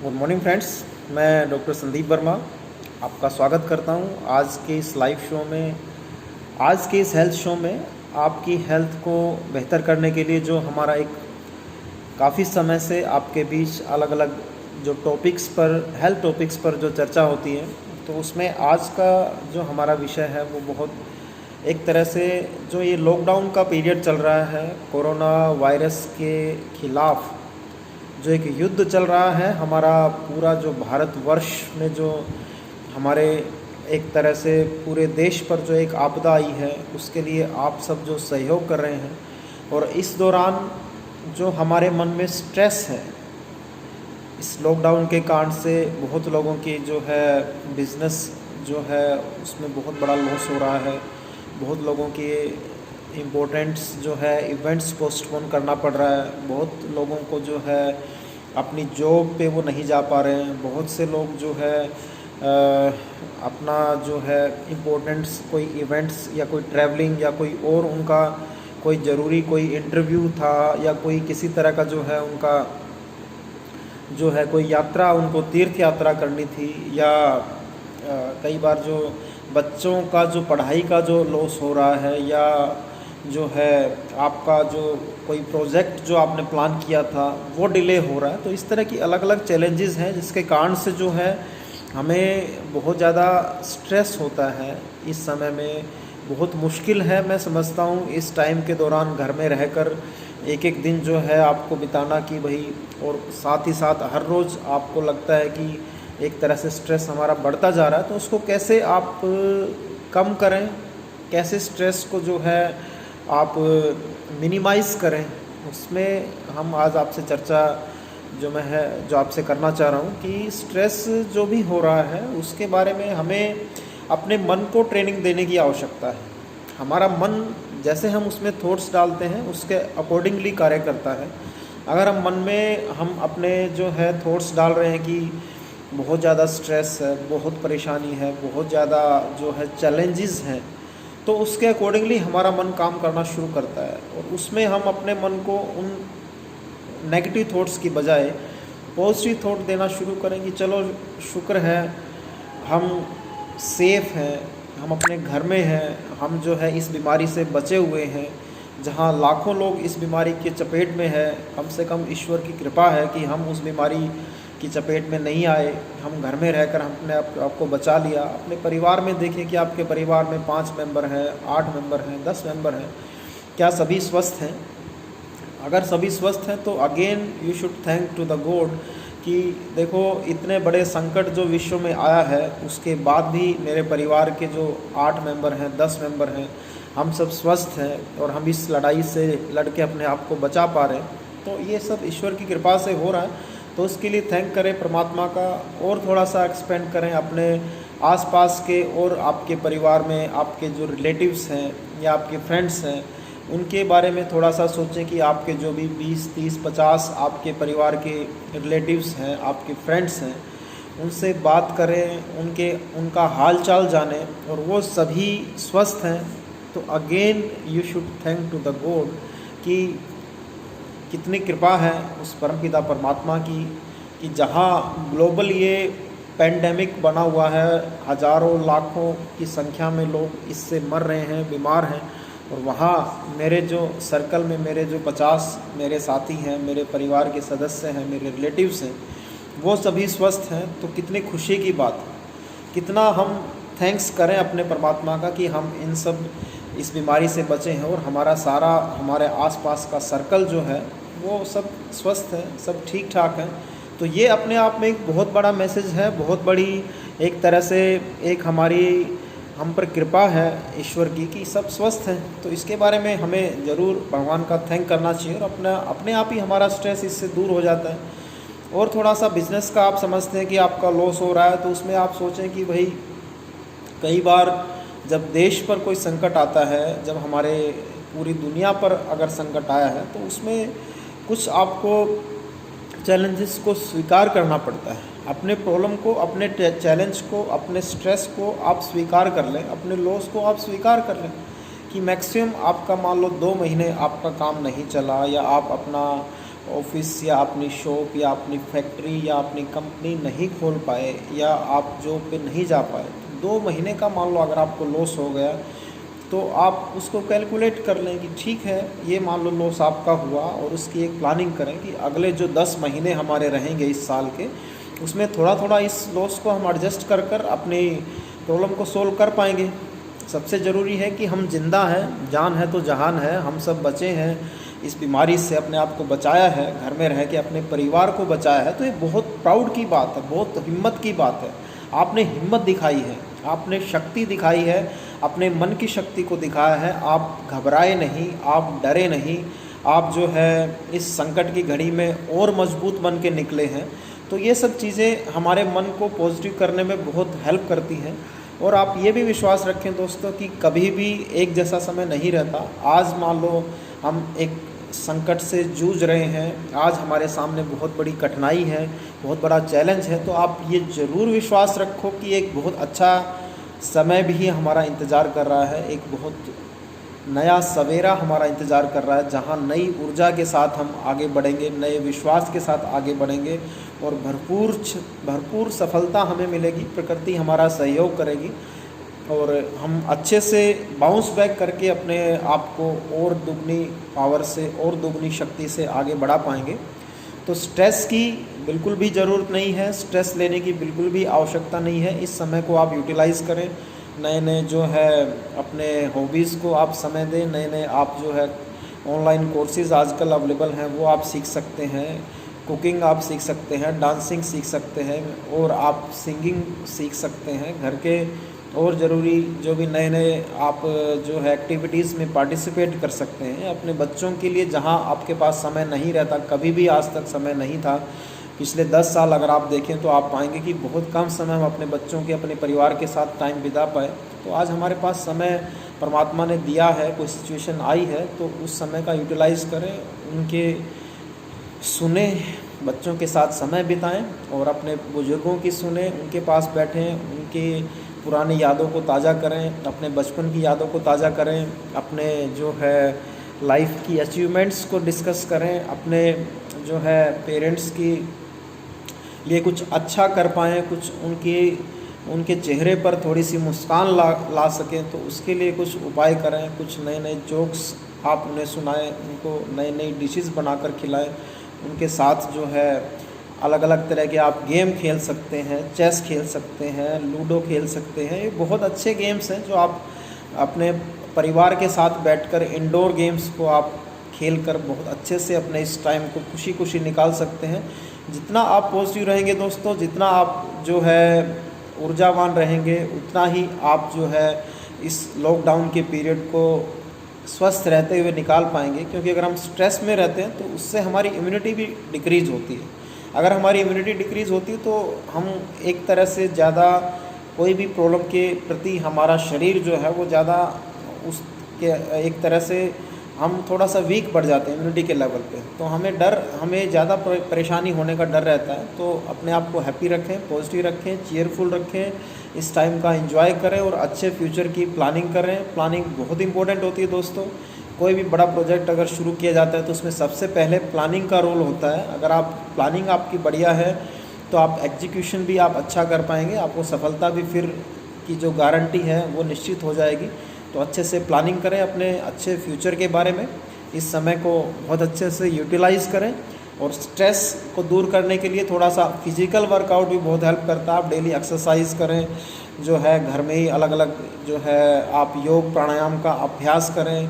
Good morning friends. मैं doctor Sandeep Verma आपका स्वागत करता हूं आज के इस लाइव शो में। आज के इस हेल्थ शो में आपकी हेल्थ को बेहतर करने के लिए जो हमारा एक काफ़ी समय से आपके बीच अलग अलग जो टॉपिक्स पर हेल्थ टॉपिक्स पर जो चर्चा होती है, तो उसमें आज का जो हमारा विषय है वो बहुत एक तरह से जो ये लॉकडाउन का पीरियड चल रहा है, कोरोना वायरस के खिलाफ़ जो एक युद्ध चल रहा है, हमारा पूरा जो भारतवर्ष में जो हमारे एक तरह से पूरे देश पर जो एक आपदा आई है, उसके लिए आप सब जो सहयोग कर रहे हैं। और इस दौरान जो हमारे मन में स्ट्रेस है, इस लॉकडाउन के कारण से बहुत लोगों की जो है बिज़नेस जो है उसमें बहुत बड़ा लॉस हो रहा है। बहुत लोगों की इम्पोर्टेंट्स जो है इवेंट्स पोस्टपोन करना पड़ रहा है। बहुत लोगों को जो है अपनी जॉब पे वो नहीं जा पा रहे हैं। बहुत से लोग जो है अपना जो है इम्पोर्टेंट्स कोई इवेंट्स या कोई ट्रैवलिंग या कोई और उनका कोई ज़रूरी कोई इंटरव्यू था या कोई किसी तरह का जो है उनका जो है कोई यात्रा, उनको तीर्थ यात्रा करनी थी, या कई बार जो बच्चों का जो पढ़ाई का जो लॉस हो रहा है, या जो है आपका जो कोई प्रोजेक्ट जो आपने प्लान किया था वो डिले हो रहा है। तो इस तरह की अलग अलग चैलेंजेस हैं जिसके कारण से जो है हमें बहुत ज़्यादा स्ट्रेस होता है। इस समय में बहुत मुश्किल है, मैं समझता हूँ इस टाइम के दौरान घर में रहकर एक एक दिन जो है आपको बिताना कि भाई, और साथ ही साथ हर रोज़ आपको लगता है कि एक तरह से स्ट्रेस हमारा बढ़ता जा रहा है। तो उसको कैसे आप कम करें, कैसे स्ट्रेस को जो है आप मिनिमाइज़ करें, उसमें हम आज आपसे चर्चा जो आपसे करना चाह रहा हूँ कि स्ट्रेस जो भी हो रहा है उसके बारे में हमें अपने मन को ट्रेनिंग देने की आवश्यकता है। हमारा मन जैसे हम उसमें थॉट्स डालते हैं उसके अकॉर्डिंगली कार्य करता है। अगर हम अपने जो है थॉट्स डाल रहे हैं कि बहुत ज़्यादा स्ट्रेस है, बहुत परेशानी है, बहुत ज़्यादा जो है चैलेंजेस हैं, तो उसके अकॉर्डिंगली हमारा मन काम करना शुरू करता है और उसमें हम अपने मन को उन नेगेटिव थॉट्स की बजाय पॉजिटिव थॉट देना शुरू करें कि चलो शुक्र है, हम सेफ़ हैं, हम अपने घर में हैं, हम जो है इस बीमारी से बचे हुए हैं। जहां लाखों लोग इस बीमारी के चपेट में है, कम से कम ईश्वर की कृपा है कि हम उस बीमारी की चपेट में नहीं आए। हम घर में रहकर हमने आपको बचा लिया। अपने परिवार में देखिए कि आपके परिवार में 5 मेंबर हैं, 8 मेंबर हैं, 10 मेंबर हैं, क्या सभी स्वस्थ हैं? अगर सभी स्वस्थ हैं तो again you should thank to the God कि देखो इतने बड़े संकट जो विश्व में आया है उसके बाद भी मेरे परिवार के जो 8 मेंबर हैं, 10 मेंबर हैं, हम सब स्वस्थ हैं और हम इस लड़ाई से लड़ के अपने आप को बचा पा रहे हैं। तो ये सब ईश्वर की कृपा से हो रहा है, तो उसके लिए थैंक करें परमात्मा का। और थोड़ा सा एक्सपेंड करें अपने आसपास के, और आपके परिवार में आपके जो रिलेटिव्स हैं या आपके फ्रेंड्स हैं उनके बारे में थोड़ा सा सोचें कि आपके जो भी 20, 30, 50 आपके परिवार के रिलेटिव्स हैं, आपके फ्रेंड्स हैं, उनसे बात करें, उनका हाल चाल जानें और वो सभी स्वस्थ हैं। तो again you should thank to the God कि कितनी कृपा है उस परमपिता परमात्मा की कि जहाँ ग्लोबल ये पैंडेमिक बना हुआ है, हज़ारों लाखों की संख्या में लोग इससे मर रहे हैं, बीमार हैं, और वहाँ मेरे जो सर्कल में मेरे जो 50 मेरे साथी हैं, मेरे परिवार के सदस्य हैं, मेरे रिलेटिव्स हैं, वो सभी स्वस्थ हैं। तो कितनी खुशी की बात है, कितना हम थैंक्स करें अपने परमात्मा का कि हम इस बीमारी से बचे हैं और हमारे आसपास का सर्कल जो है वो सब स्वस्थ है, सब ठीक ठाक हैं। तो ये अपने आप में एक बहुत बड़ा मैसेज है, बहुत बड़ी एक तरह से एक हम पर कृपा है ईश्वर की कि सब स्वस्थ हैं। तो इसके बारे में हमें ज़रूर भगवान का थैंक करना चाहिए और अपने आप ही हमारा स्ट्रेस इससे दूर हो जाता है। और थोड़ा सा बिज़नेस का आप समझते हैं कि आपका लॉस हो रहा है, तो उसमें आप सोचें कि भाई कई बार जब देश पर कोई संकट आता है, जब हमारे पूरी दुनिया पर अगर संकट आया है, तो उसमें कुछ आपको चैलेंजेस को स्वीकार करना पड़ता है। अपने प्रॉब्लम को, अपने चैलेंज को, अपने स्ट्रेस को आप स्वीकार कर लें, अपने लॉस को आप स्वीकार कर लें कि मैक्सिमम आपका मान लो 2 महीने आपका काम नहीं चला, या आप अपना ऑफिस या अपनी शॉप या अपनी फैक्ट्री या अपनी कंपनी नहीं खोल पाए या आप जॉब पे नहीं जा पाए, 2 महीने का मान लो अगर आपको लॉस हो गया, तो आप उसको कैलकुलेट कर लें कि ठीक है ये मान लो लॉस आपका हुआ, और उसकी एक प्लानिंग करें कि अगले जो 10 महीने हमारे रहेंगे इस साल के, उसमें थोड़ा थोड़ा इस लॉस को हम एडजस्ट कर कर अपनी प्रॉब्लम को सोल्व कर पाएंगे। सबसे ज़रूरी है कि हम जिंदा हैं, जान है तो जहान है, हम सब बचे हैं, इस बीमारी से अपने आप को बचाया है, घर में रह के अपने परिवार को बचाया है, तो ये बहुत प्राउड की बात है, बहुत हिम्मत की बात है। आपने हिम्मत दिखाई है, आपने शक्ति दिखाई है, अपने मन की शक्ति को दिखाया है। आप घबराए नहीं, आप डरे नहीं, आप जो है इस संकट की घड़ी में और मजबूत बन के निकले हैं। तो ये सब चीज़ें हमारे मन को पॉजिटिव करने में बहुत हेल्प करती हैं। और आप ये भी विश्वास रखें दोस्तों कि कभी भी एक जैसा समय नहीं रहता। आज मान लो हम एक संकट से जूझ रहे हैं, आज हमारे सामने बहुत बड़ी कठिनाई है, बहुत बड़ा चैलेंज है, तो आप ये ज़रूर विश्वास रखो कि एक बहुत अच्छा समय भी हमारा इंतज़ार कर रहा है, एक बहुत नया सवेरा हमारा इंतज़ार कर रहा है, जहां नई ऊर्जा के साथ हम आगे बढ़ेंगे, नए विश्वास के साथ आगे बढ़ेंगे और भरपूर सफलता हमें मिलेगी। प्रकृति हमारा सहयोग करेगी और हम अच्छे से बाउंस बैक करके अपने आप को और दुगनी पावर से और दुगनी शक्ति से आगे बढ़ा पाएंगे। तो स्ट्रेस की बिल्कुल भी ज़रूरत नहीं है, स्ट्रेस लेने की बिल्कुल भी आवश्यकता नहीं है। इस समय को आप यूटिलाइज़ करें, नए नए जो है अपने हॉबीज़ को आप समय दें, नए नए आप जो है ऑनलाइन कोर्सेज़ आजकल अवेलेबल हैं वो आप सीख सकते हैं, कुकिंग आप सीख सकते हैं, डांसिंग सीख सकते हैं और आप सिंगिंग सीख सकते हैं। घर के और ज़रूरी जो भी नए नए आप जो है एक्टिविटीज़ में पार्टिसिपेट कर सकते हैं अपने बच्चों के लिए, जहां आपके पास समय नहीं रहता, कभी भी आज तक समय नहीं था। पिछले 10 साल अगर आप देखें तो आप पाएंगे कि बहुत कम समय हम अपने बच्चों के, अपने परिवार के साथ टाइम बिता पाए। तो आज हमारे पास समय परमात्मा ने दिया है, कोई सिचुएशन आई है तो उस समय का यूटिलाइज़ करें, उनके सुने, बच्चों के साथ समय बिताएं और अपने बुजुर्गों की सुने, उनके पास बैठें, उनके पुरानी यादों को ताज़ा करें, अपने बचपन की यादों को ताज़ा करें, अपने जो है लाइफ की अचीवमेंट्स को डिस्कस करें, अपने जो है पेरेंट्स की लिए कुछ अच्छा कर पाएँ, कुछ उनके चेहरे पर थोड़ी सी मुस्कान ला सकें, तो उसके लिए कुछ उपाय करें, कुछ नए नए जोक्स आप उन्हें सुनाएं, उनको नई नई डिशेस बनाकर खिलाएं, उनके साथ जो है अलग अलग तरह के आप गेम खेल सकते हैं, चेस खेल सकते हैं, लूडो खेल सकते हैं। ये बहुत अच्छे गेम्स हैं जो आप अपने परिवार के साथ बैठकर इंडोर गेम्स को आप खेलकर बहुत अच्छे से अपने इस टाइम को खुशी खुशी निकाल सकते हैं। जितना आप पॉजिटिव रहेंगे दोस्तों, जितना आप जो है ऊर्जावान रहेंगे, उतना ही आप जो है इस लॉकडाउन के पीरियड को स्वस्थ रहते हुए निकाल पाएंगे। क्योंकि अगर हम स्ट्रेस में रहते हैं तो उससे हमारी इम्यूनिटी भी डिक्रीज़ होती है। अगर हमारी इम्यूनिटी डिक्रीज़ होती है तो हम एक तरह से ज़्यादा कोई भी प्रॉब्लम के प्रति हमारा शरीर जो है वो ज़्यादा उसके एक तरह से हम थोड़ा सा वीक बढ़ जाते हैं इम्यूनिटी के लेवल पे। तो हमें ज़्यादा परेशानी होने का डर रहता है। तो अपने आप को हैप्पी रखें, पॉजिटिव रखें, चीयरफुल रखें, इस टाइम का एंजॉय करें और अच्छे फ्यूचर की प्लानिंग करें। प्लानिंग बहुत इंपॉर्टेंट होती है दोस्तों। कोई भी बड़ा प्रोजेक्ट अगर शुरू किया जाता है तो उसमें सबसे पहले प्लानिंग का रोल होता है। अगर आप प्लानिंग आपकी बढ़िया है तो आप एग्जीक्यूशन भी आप अच्छा कर पाएंगे, आपको सफलता भी फिर की जो गारंटी है वो निश्चित हो जाएगी। तो अच्छे से प्लानिंग करें अपने अच्छे फ्यूचर के बारे में, इस समय को बहुत अच्छे से यूटिलाइज़ करें और स्ट्रेस को दूर करने के लिए थोड़ा सा फिजिकल वर्कआउट भी बहुत हेल्प करता है। आप डेली एक्सरसाइज करें, जो है घर में ही अलग अलग जो है आप योग प्राणायाम का अभ्यास करें,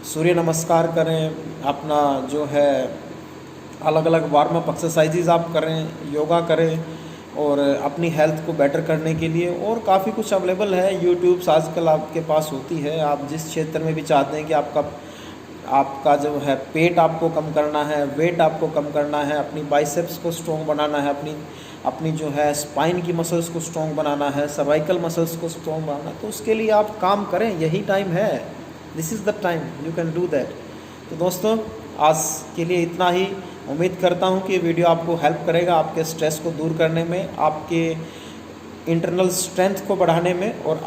सूर्य नमस्कार करें, अपना जो है अलग अलग वार्म अप एक्सरसाइजेज आप करें, योगा करें और अपनी हेल्थ को बेटर करने के लिए और काफ़ी कुछ अवेलेबल है। यूट्यूब्स आजकल आपके पास होती है। आप जिस क्षेत्र में भी चाहते हैं कि आपका जो है पेट आपको कम करना है, वेट आपको कम करना है, अपनी बाइसेप्स को स्ट्रॉन्ग बनाना है, अपनी जो है स्पाइन की मसल्स को स्ट्रॉन्ग बनाना है, सर्वाइकल मसल्स को स्ट्रॉन्ग बनाना है, तो उसके लिए आप काम करें, यही टाइम है। This is the time you can do that. तो दोस्तों आज के लिए इतना ही। उम्मीद करता हूँ कि वीडियो आपको हेल्प करेगा आपके स्ट्रेस को दूर करने में, आपके इंटरनल स्ट्रेंथ को बढ़ाने में और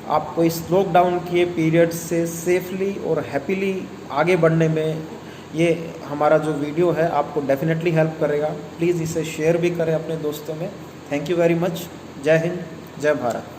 आपको इस लॉकडाउन के पीरियड से सेफली और हैप्पीली आगे बढ़ने में ये हमारा जो वीडियो है आपको डेफिनेटली हेल्प करेगा। प्लीज़ इसे शेयर भी करें अपने दोस्तों में। Thank you very much. जय हिंद, जय भारत।